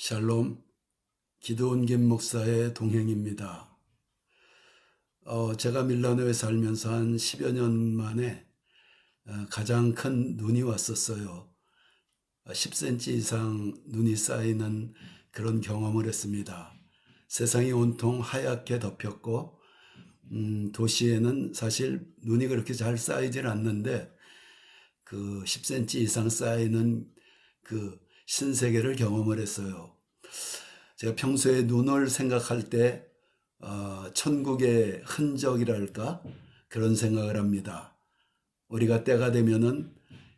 샬롬, 기도원 김 목사의 동행입니다. 제가 밀라노에 살면서 한 10여 년 만에 가장 큰 눈이 왔었어요. 10cm 이상 눈이 쌓이는 그런 경험을 했습니다. 세상이 온통 하얗게 덮였고 도시에는 사실 눈이 그렇게 잘 쌓이질 않는데 그 10cm 이상 쌓이는 그 신세계를 경험을 했어요. 제가 평소에 눈을 생각할 때 천국의 흔적이랄까 그런 생각을 합니다. 우리가 때가 되면은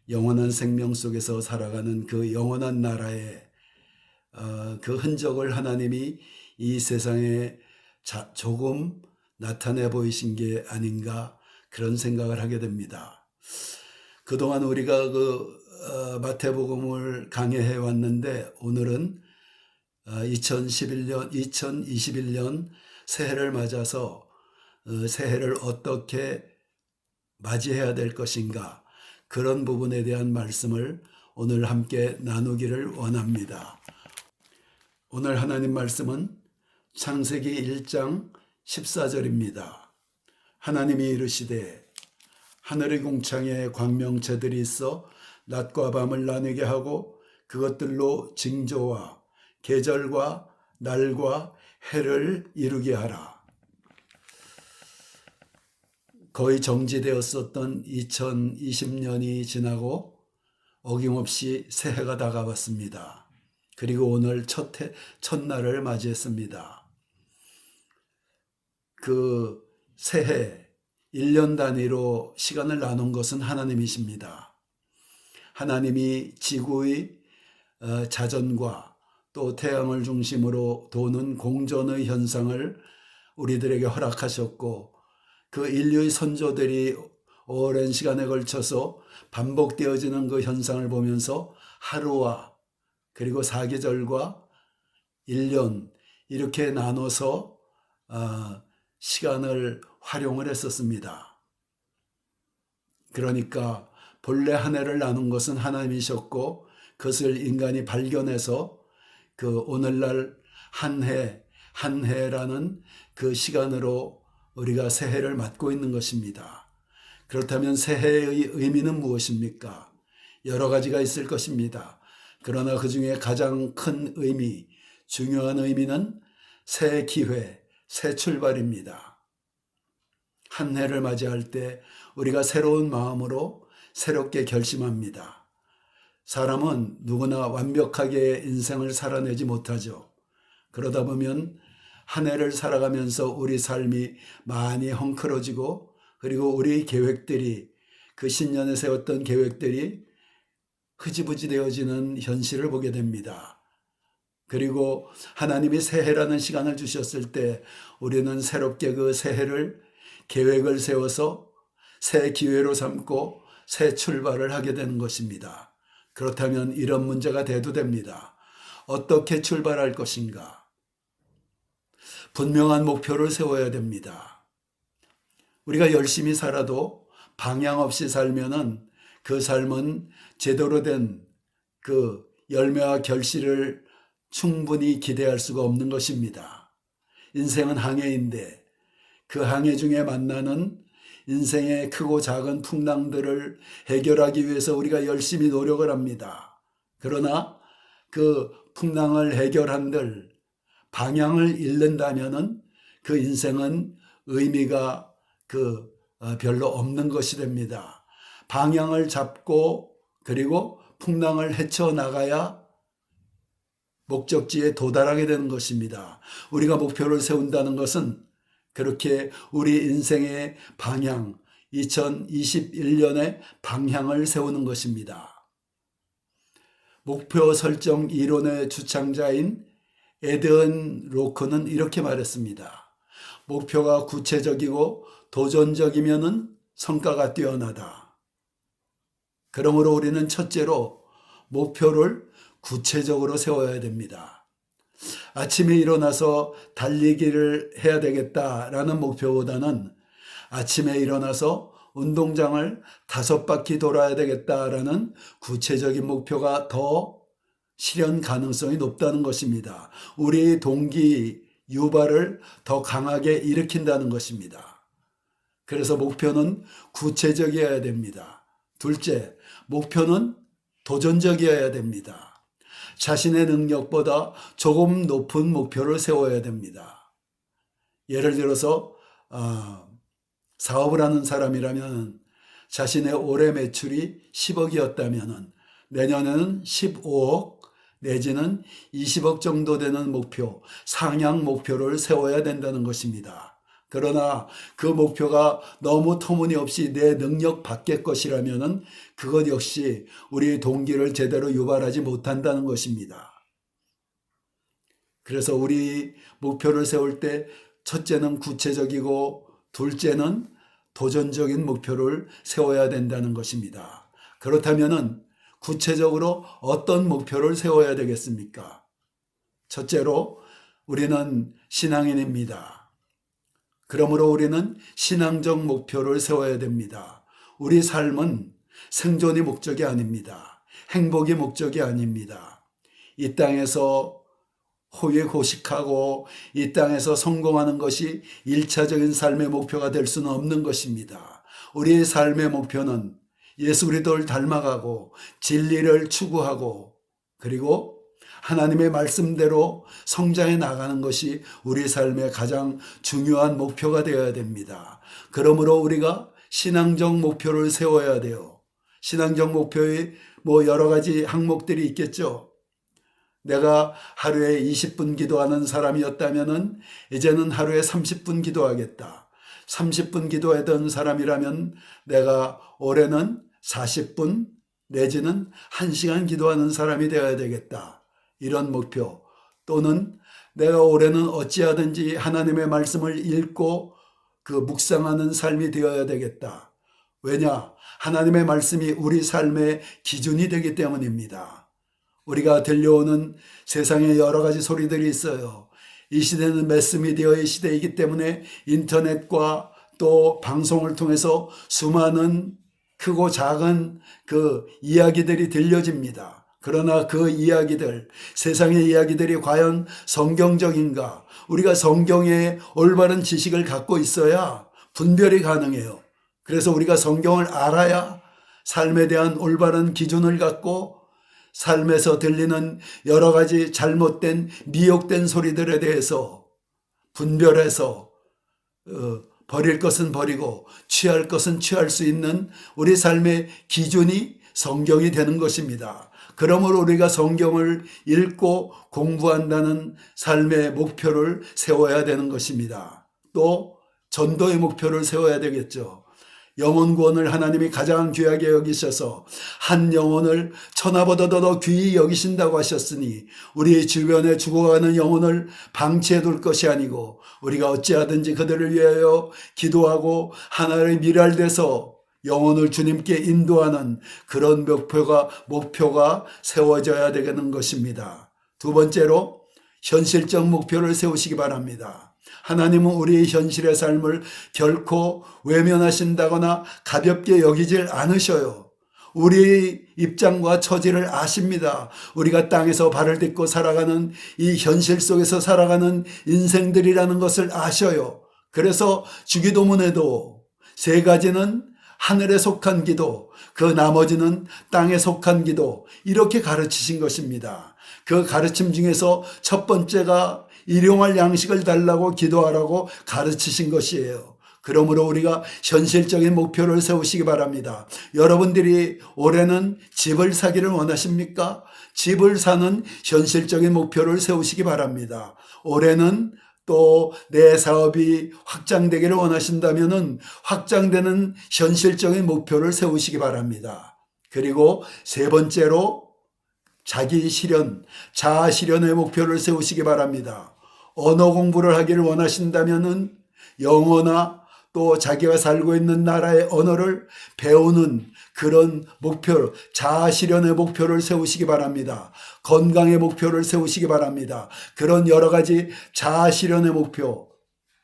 영원한 생명 속에서 살아가는 그 영원한 나라의 그 흔적을 하나님이 이 세상에 조금 나타내 보이신 게 아닌가 그런 생각을 하게 됩니다. 그동안 우리가 마태복음을 강해해 왔는데 오늘은 2021년 새해를 맞아서 새해를 어떻게 맞이해야 될 것인가 그런 부분에 대한 말씀을 오늘 함께 나누기를 원합니다. 오늘 하나님 말씀은 창세기 1장 14절입니다. 하나님이 이르시되 하늘의 궁창에 광명체들이 있어 낮과 밤을 나누게 하고 그것들로 징조와 계절과 날과 해를 이루게 하라. 거의 정지되었었던 2020년이 지나고 어김없이 새해가 다가왔습니다. 그리고 오늘 첫날을 맞이했습니다. 그 새해 1년 단위로 시간을 나눈 것은 하나님이십니다. 하나님이 지구의 자전과 또 태양을 중심으로 도는 공전의 현상을 우리들에게 허락하셨고 그 인류의 선조들이 오랜 시간에 걸쳐서 반복되어지는 그 현상을 보면서 하루와 그리고 사계절과 1년 이렇게 나눠서 시간을 활용을 했었습니다. 그러니까 본래 한 해를 나눈 것은 하나님이셨고 그것을 인간이 발견해서 그 오늘날 한 해라는 그 시간으로 우리가 새해를 맞고 있는 것입니다. 그렇다면 새해의 의미는 무엇입니까? 여러 가지가 있을 것입니다. 그러나 그 중에 가장 큰 의미, 중요한 의미는 새 기회, 새 출발입니다. 한 해를 맞이할 때 우리가 새로운 마음으로 새롭게 결심합니다. 사람은 누구나 완벽하게 인생을 살아내지 못하죠. 그러다 보면 한 해를 살아가면서 우리 삶이 많이 헝클어지고 그리고 우리 계획들이 그 신년에 세웠던 계획들이 흐지부지 되어지는 현실을 보게 됩니다. 그리고 하나님이 새해라는 시간을 주셨을 때 우리는 새롭게 그 새해를 계획을 세워서 새 기회로 삼고 새 출발을 하게 되는 것입니다. 그렇다면 이런 문제가 대두됩니다. 어떻게 출발할 것인가? 분명한 목표를 세워야 됩니다. 우리가 열심히 살아도 방향 없이 살면은 그 삶은 제대로 된 그 열매와 결실을 충분히 기대할 수가 없는 것입니다. 인생은 항해인데 그 항해 중에 만나는 인생의 크고 작은 풍랑들을 해결하기 위해서 우리가 열심히 노력을 합니다. 그러나 그 풍랑을 해결한들 방향을 잃는다면은 그 인생은 의미가 별로 없는 것이 됩니다. 방향을 잡고 그리고 풍랑을 헤쳐나가야 목적지에 도달하게 되는 것입니다. 우리가 목표를 세운다는 것은 그렇게 우리 인생의 방향, 2021년의 방향을 세우는 것입니다. 목표 설정 이론의 주창자인 에드언 로크는 이렇게 말했습니다. 목표가 구체적이고 도전적이면은 성과가 뛰어나다. 그러므로 우리는 첫째로 목표를 구체적으로 세워야 됩니다. 아침에 일어나서 달리기를 해야 되겠다라는 목표보다는 아침에 일어나서 운동장을 5바퀴 돌아야 되겠다라는 구체적인 목표가 더 실현 가능성이 높다는 것입니다. 우리 동기 유발을 더 강하게 일으킨다는 것입니다. 그래서 목표는 구체적이어야 됩니다. 둘째, 목표는 도전적이어야 됩니다. 자신의 능력보다 조금 높은 목표를 세워야 됩니다. 예를 들어서 사업을 하는 사람이라면 자신의 올해 매출이 10억이었다면 내년에는 15억 내지는 20억 정도 되는 목표, 상향 목표를 세워야 된다는 것입니다. 그러나 그 목표가 너무 터무니없이 내 능력 밖의 것이라면 그것 역시 우리 동기를 제대로 유발하지 못한다는 것입니다. 그래서 우리 목표를 세울 때 첫째는 구체적이고 둘째는 도전적인 목표를 세워야 된다는 것입니다. 그렇다면 구체적으로 어떤 목표를 세워야 되겠습니까? 첫째로 우리는 신앙인입니다. 그러므로 우리는 신앙적 목표를 세워야 됩니다. 우리 삶은 생존이 목적이 아닙니다. 행복이 목적이 아닙니다. 이 땅에서 호의호식하고 이 땅에서 성공하는 것이 1차적인 삶의 목표가 될 수는 없는 것입니다. 우리의 삶의 목표는 예수 그리스도를 닮아가고 진리를 추구하고 그리고 하나님의 말씀대로 성장해 나가는 것이 우리 삶의 가장 중요한 목표가 되어야 됩니다. 그러므로 우리가 신앙적 목표를 세워야 돼요. 신앙적 목표에 여러 가지 항목들이 있겠죠. 내가 하루에 20분 기도하는 사람이었다면 이제는 하루에 30분 기도하겠다. 30분 기도하던 사람이라면 내가 올해는 40분 내지는 1시간 기도하는 사람이 되어야 되겠다. 이런 목표 또는 내가 올해는 어찌하든지 하나님의 말씀을 읽고 그 묵상하는 삶이 되어야 되겠다. 왜냐? 하나님의 말씀이 우리 삶의 기준이 되기 때문입니다. 우리가 들려오는 세상에 여러 가지 소리들이 있어요. 이 시대는 매스미디어의 시대이기 때문에 인터넷과 또 방송을 통해서 수많은 크고 작은 그 이야기들이 들려집니다. 그러나 그 이야기들, 세상의 이야기들이 과연 성경적인가? 우리가 성경의 올바른 지식을 갖고 있어야 분별이 가능해요. 그래서 우리가 성경을 알아야 삶에 대한 올바른 기준을 갖고 삶에서 들리는 여러 가지 잘못된 미혹된 소리들에 대해서 분별해서 버릴 것은 버리고 취할 것은 취할 수 있는 우리 삶의 기준이 성경이 되는 것입니다. 그러므로 우리가 성경을 읽고 공부한다는 삶의 목표를 세워야 되는 것입니다. 또 전도의 목표를 세워야 되겠죠. 영혼 구원을 하나님이 가장 귀하게 여기셔서 한 영혼을 천하보다도 더 귀히 여기신다고 하셨으니 우리 주변에 죽어가는 영혼을 방치해 둘 것이 아니고 우리가 어찌하든지 그들을 위하여 기도하고 하나의 미랄돼서 영혼을 주님께 인도하는 그런 목표가 세워져야 되는 것입니다. 두 번째로 현실적 목표를 세우시기 바랍니다. 하나님은 우리의 현실의 삶을 결코 외면하신다거나 가볍게 여기질 않으셔요. 우리의 입장과 처지를 아십니다. 우리가 땅에서 발을 딛고 살아가는 이 현실 속에서 살아가는 인생들이라는 것을 아셔요. 그래서 주기도문에도 3가지는 하늘에 속한 기도, 그 나머지는 땅에 속한 기도 이렇게 가르치신 것입니다. 그 가르침 중에서 첫 번째가 일용할 양식을 달라고 기도하라고 가르치신 것이에요. 그러므로 우리가 현실적인 목표를 세우시기 바랍니다. 여러분들이 올해는 집을 사기를 원하십니까? 집을 사는 현실적인 목표를 세우시기 바랍니다. 올해는 또 내 사업이 확장되기를 원하신다면 확장되는 현실적인 목표를 세우시기 바랍니다. 그리고 3번째로 자기 실현, 자아 실현의 목표를 세우시기 바랍니다. 언어 공부를 하기를 원하신다면 영어나 또 자기가 살고 있는 나라의 언어를 배우는 그런 목표, 자아 실현의 목표를 세우시기 바랍니다. 건강의 목표를 세우시기 바랍니다. 그런 여러 가지 자아 실현의 목표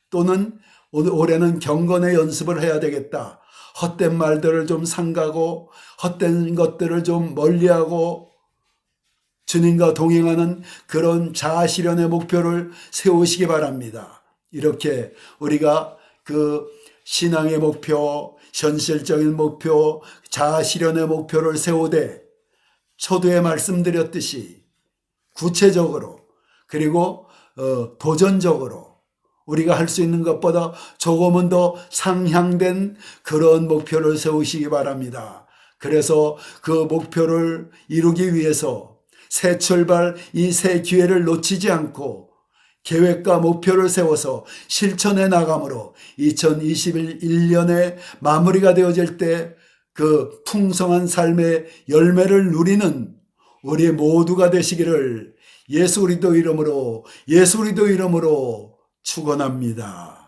또는 올해는 경건의 연습을 해야 되겠다. 헛된 말들을 좀 삼가고 헛된 것들을 좀 멀리하고 주님과 동행하는 그런 자아실현의 목표를 세우시기 바랍니다. 이렇게 우리가 그 신앙의 목표, 현실적인 목표, 자아실현의 목표를 세우되 초두에 말씀드렸듯이 구체적으로 그리고 도전적으로 우리가 할 수 있는 것보다 조금은 더 상향된 그런 목표를 세우시기 바랍니다. 그래서 그 목표를 이루기 위해서 새 출발, 이 새 기회를 놓치지 않고 계획과 목표를 세워서 실천해 나감으로 2021년에 마무리가 되어질 때 그 풍성한 삶의 열매를 누리는 우리 모두가 되시기를 예수 그리스도 이름으로 축원합니다.